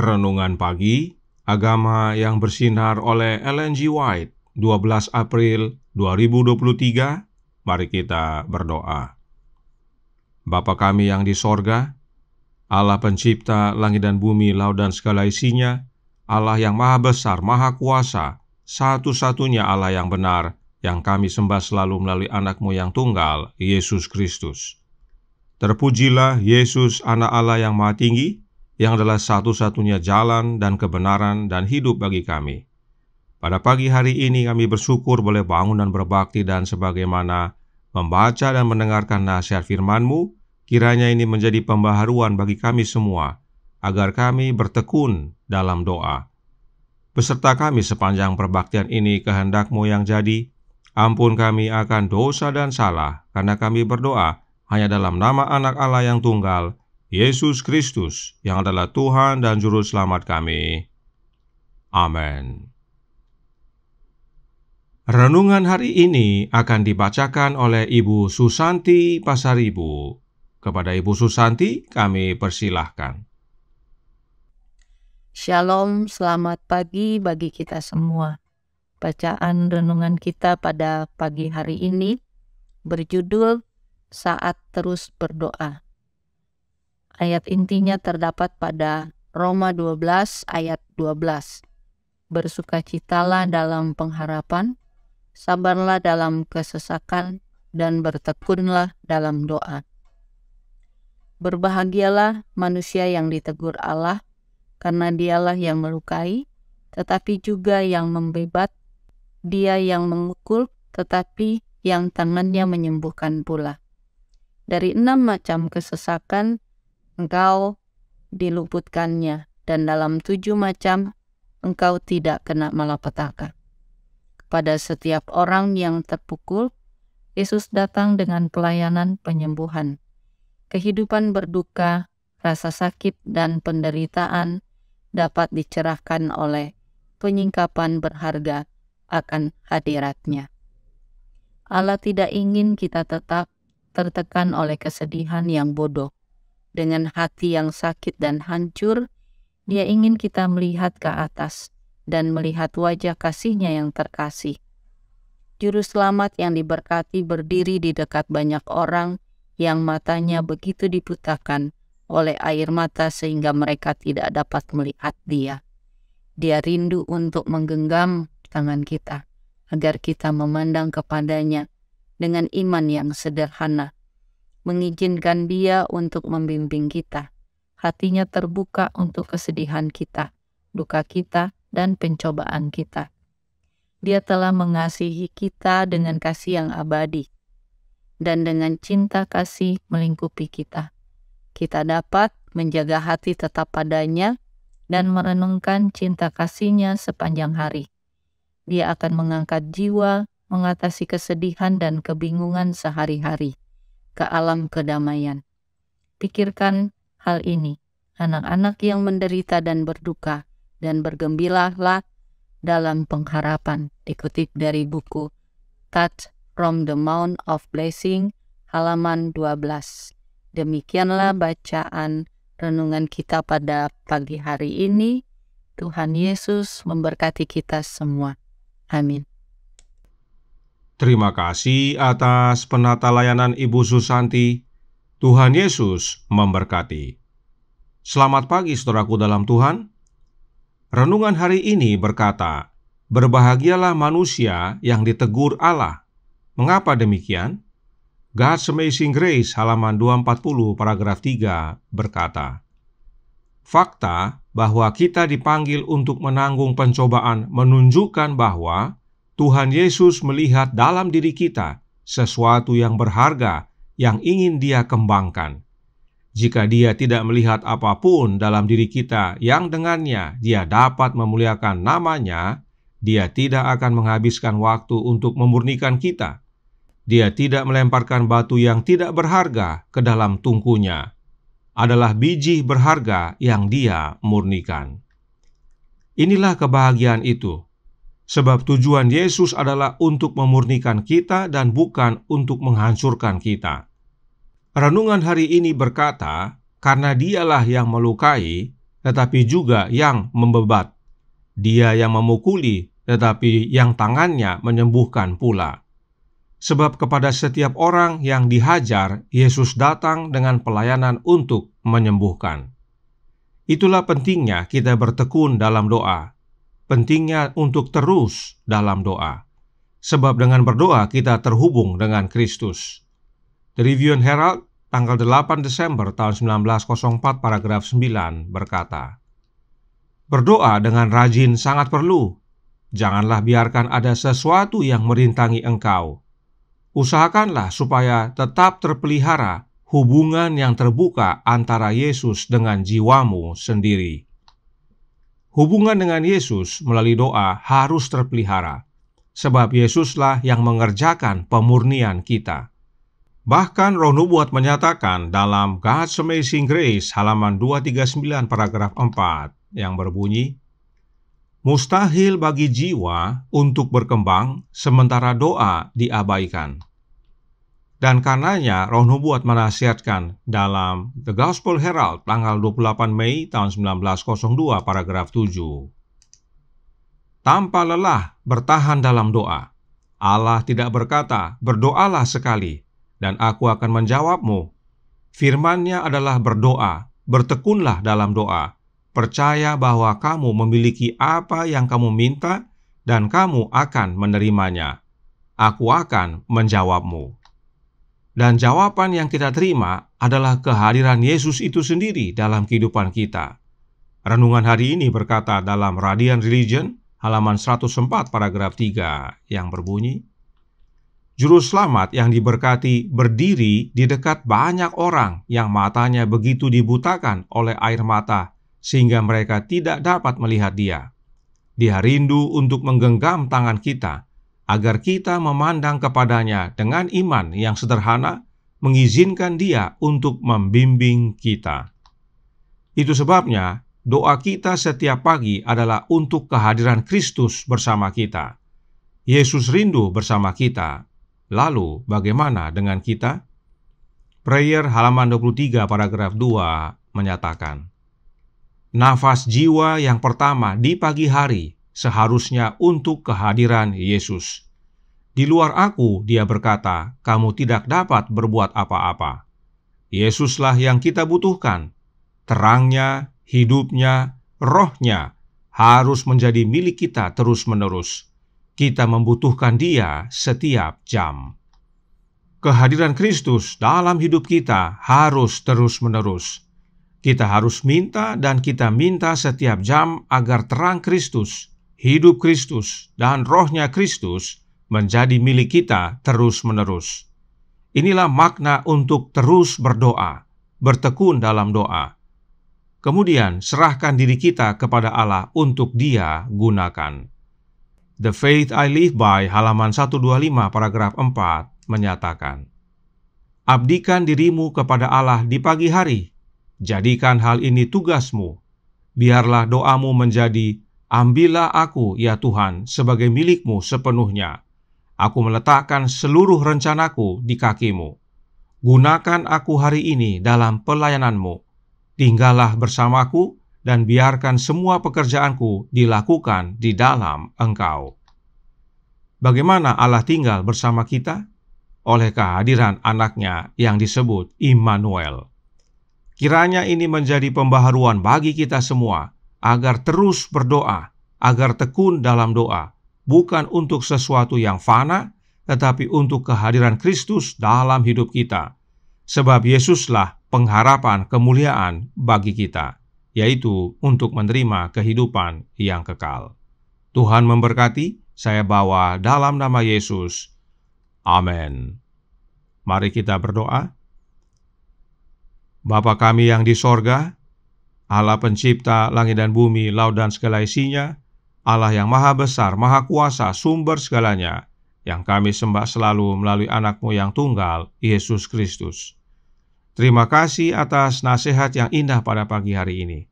Renungan Pagi, Agama yang Bersinar oleh Ellen G. White, 12 April 2023. Mari kita berdoa. Bapa kami yang di sorga, Allah pencipta langit dan bumi, laut dan segala isinya, Allah yang maha besar, maha kuasa, satu-satunya Allah yang benar, yang kami sembah selalu melalui anak-Mu yang tunggal, Yesus Kristus. Terpujilah Yesus, anak Allah yang maha tinggi, yang adalah satu-satunya jalan dan kebenaran dan hidup bagi kami. Pada pagi hari ini kami bersyukur boleh bangun dan berbakti, dan sebagaimana membaca dan mendengarkan nasihat firman-Mu, kiranya ini menjadi pembaharuan bagi kami semua, agar kami bertekun dalam doa. Beserta kami sepanjang perbaktian ini, kehendak-Mu yang jadi. Ampun kami akan dosa dan salah, karena kami berdoa hanya dalam nama anak Allah yang tunggal, Yesus Kristus, yang adalah Tuhan dan Juru Selamat kami. Amin. Renungan hari ini akan dibacakan oleh Ibu Susanti Pasaribu. Kepada Ibu Susanti, kami persilahkan. Shalom, selamat pagi bagi kita semua. Bacaan renungan kita pada pagi hari ini berjudul Saat Terus Berdoa. Ayat intinya terdapat pada Roma 12 ayat 12. Bersukacitalah dalam pengharapan, sabarlah dalam kesesakan, dan bertekunlah dalam doa. Berbahagialah manusia yang ditegur Allah, karena dialah yang melukai, tetapi juga yang membebat, dia yang memukul, tetapi yang tangannya menyembuhkan pula. Dari 6 macam kesesakan, engkau diluputkannya, dan dalam 7 macam, engkau tidak kena malapetaka. Kepada setiap orang yang terpukul, Yesus datang dengan pelayanan penyembuhan. Kehidupan berduka, rasa sakit, dan penderitaan dapat dicerahkan oleh penyingkapan berharga akan hadirat-Nya. Allah tidak ingin kita tetap tertekan oleh kesedihan yang bodoh. Dengan hati yang sakit dan hancur, Dia ingin kita melihat ke atas dan melihat wajah kasih-Nya yang terkasih. Juru Selamat yang diberkati berdiri di dekat banyak orang yang matanya begitu dibutakan oleh air mata sehingga mereka tidak dapat melihat Dia. Dia rindu untuk menggenggam tangan kita, agar kita memandang kepadanya dengan iman yang sederhana, mengizinkan Dia untuk membimbing kita. Hatinya terbuka untuk kesedihan kita, duka kita, dan pencobaan kita. Dia telah mengasihi kita dengan kasih yang abadi, dan dengan cinta kasih melingkupi kita. Kita dapat menjaga hati tetap padanya dan merenungkan cinta kasih-Nya sepanjang hari. Dia akan mengangkat jiwa, mengatasi kesedihan dan kebingungan sehari-hari ke alam kedamaian. Pikirkan hal ini, anak-anak yang menderita dan berduka, dan bergembiralah dalam pengharapan. Dikutip dari buku Touch from the Mount of Blessing, halaman 12. Demikianlah bacaan renungan kita pada pagi hari ini. Tuhan Yesus memberkati kita semua. Amin. Terima kasih atas penata layanan Ibu Susanti. Tuhan Yesus memberkati. Selamat pagi saudaraku dalam Tuhan. Renungan hari ini berkata, berbahagialah manusia yang ditegur Allah. Mengapa demikian? God's Amazing Grace halaman 240 paragraf 3 berkata, fakta bahwa kita dipanggil untuk menanggung pencobaan menunjukkan bahwa Tuhan Yesus melihat dalam diri kita sesuatu yang berharga yang ingin Dia kembangkan. Jika Dia tidak melihat apapun dalam diri kita yang dengannya Dia dapat memuliakan nama-Nya, Dia tidak akan menghabiskan waktu untuk memurnikan kita. Dia tidak melemparkan batu yang tidak berharga ke dalam tungku-Nya. Adalah biji berharga yang Dia murnikan. Inilah kebahagiaan itu. Sebab tujuan Yesus adalah untuk memurnikan kita dan bukan untuk menghancurkan kita. Renungan hari ini berkata, karena Dialah yang melukai, tetapi juga yang membebat. Dia yang memukuli, tetapi yang tangannya menyembuhkan pula. Sebab kepada setiap orang yang dihajar, Yesus datang dengan pelayanan untuk menyembuhkan. Itulah pentingnya kita bertekun dalam doa. Pentingnya untuk terus dalam doa. Sebab dengan berdoa kita terhubung dengan Kristus. The Review and Herald, tanggal 8 Desember tahun 1904, paragraf 9 berkata, "Berdoa dengan rajin sangat perlu. Janganlah biarkan ada sesuatu yang merintangi engkau. Usahakanlah supaya tetap terpelihara hubungan yang terbuka antara Yesus dengan jiwamu sendiri." Hubungan dengan Yesus melalui doa harus terpelihara, sebab Yesuslah yang mengerjakan pemurnian kita. Bahkan Roh Nubuat menyatakan dalam God's Amazing Grace halaman 239 paragraf 4 yang berbunyi, "Mustahil bagi jiwa untuk berkembang sementara doa diabaikan." Dan karenanya Roh Nubuat menasihatkan dalam The Gospel Herald tanggal 28 Mei tahun 1902 paragraf 7. "Tanpa lelah bertahan dalam doa. Allah tidak berkata, 'Berdoalah sekali, dan aku akan menjawabmu.' Firman-Nya adalah berdoa, bertekunlah dalam doa. Percaya bahwa kamu memiliki apa yang kamu minta, dan kamu akan menerimanya. Aku akan menjawabmu." Dan jawaban yang kita terima adalah kehadiran Yesus itu sendiri dalam kehidupan kita. Renungan hari ini berkata dalam Radiant Religion, halaman 104 paragraf 3 yang berbunyi, "Juru selamat yang diberkati berdiri di dekat banyak orang yang matanya begitu dibutakan oleh air mata sehingga mereka tidak dapat melihat Dia. Dia rindu untuk menggenggam tangan kita agar kita memandang kepadanya dengan iman yang sederhana, mengizinkan Dia untuk membimbing kita." Itu sebabnya doa kita setiap pagi adalah untuk kehadiran Kristus bersama kita. Yesus rindu bersama kita. Lalu bagaimana dengan kita? Prayer halaman 23 paragraf 2 menyatakan, "Nafas jiwa yang pertama di pagi hari seharusnya untuk kehadiran Yesus. Di luar aku," dia berkata, "kamu tidak dapat berbuat apa-apa." Yesuslah yang kita butuhkan. Terangnya, hidupnya, rohnya harus menjadi milik kita terus-menerus. Kita membutuhkan Dia setiap jam. Kehadiran Kristus dalam hidup kita harus terus-menerus. Kita harus minta dan kita minta setiap jam agar terang Kristus, hidup Kristus, dan rohnya Kristus menjadi milik kita terus-menerus. Inilah makna untuk terus berdoa, bertekun dalam doa. Kemudian serahkan diri kita kepada Allah untuk Dia gunakan. The Faith I Live By halaman 125 paragraf 4 menyatakan, "Abdikan dirimu kepada Allah di pagi hari. Jadikan hal ini tugasmu. Biarlah doamu menjadi, 'Ambillah aku, ya Tuhan, sebagai milik-Mu sepenuhnya. Aku meletakkan seluruh rencanaku di kaki-Mu. Gunakan aku hari ini dalam pelayanan-Mu. Tinggallah bersamaku dan biarkan semua pekerjaanku dilakukan di dalam Engkau.'" Bagaimana Allah tinggal bersama kita? Oleh kehadiran anaknya yang disebut Immanuel. Kiranya ini menjadi pembaharuan bagi kita semua, agar terus berdoa, agar tekun dalam doa, bukan untuk sesuatu yang fana, tetapi untuk kehadiran Kristus dalam hidup kita. Sebab Yesuslah pengharapan kemuliaan bagi kita, yaitu untuk menerima kehidupan yang kekal. Tuhan memberkati. Saya bawa dalam nama Yesus. Amin. Mari kita berdoa. Bapa kami yang di sorga, Allah pencipta langit dan bumi, laut dan segala isinya, Allah yang maha besar, maha kuasa, sumber segalanya, yang kami sembah selalu melalui anak-Mu yang tunggal, Yesus Kristus. Terima kasih atas nasihat yang indah pada pagi hari ini,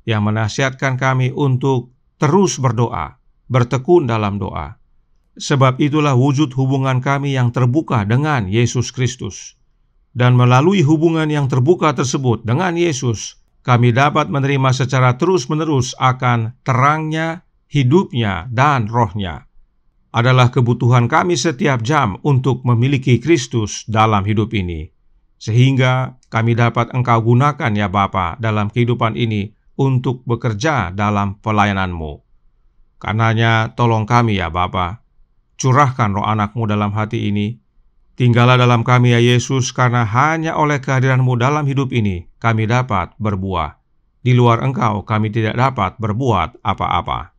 yang menasihatkan kami untuk terus berdoa, bertekun dalam doa. Sebab itulah wujud hubungan kami yang terbuka dengan Yesus Kristus. Dan melalui hubungan yang terbuka tersebut dengan Yesus, kami dapat menerima secara terus-menerus akan terangnya, hidupnya, dan rohnya. Adalah kebutuhan kami setiap jam untuk memiliki Kristus dalam hidup ini, sehingga kami dapat Engkau gunakan ya Bapa dalam kehidupan ini untuk bekerja dalam pelayanan-Mu. Karenanya tolong kami ya Bapa, curahkan roh anak-Mu dalam hati ini. Tinggallah dalam kami ya Yesus, karena hanya oleh kehadiran-Mu dalam hidup ini kami dapat berbuah. Di luar Engkau kami tidak dapat berbuat apa-apa.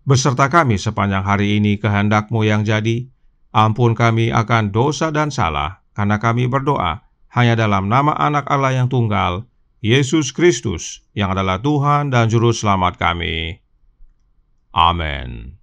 Beserta kami sepanjang hari ini kehendak-Mu yang jadi. Ampun kami akan dosa dan salah, karena kami berdoa hanya dalam nama Anak Allah yang tunggal, Yesus Kristus, yang adalah Tuhan dan Juru Selamat kami. Amin.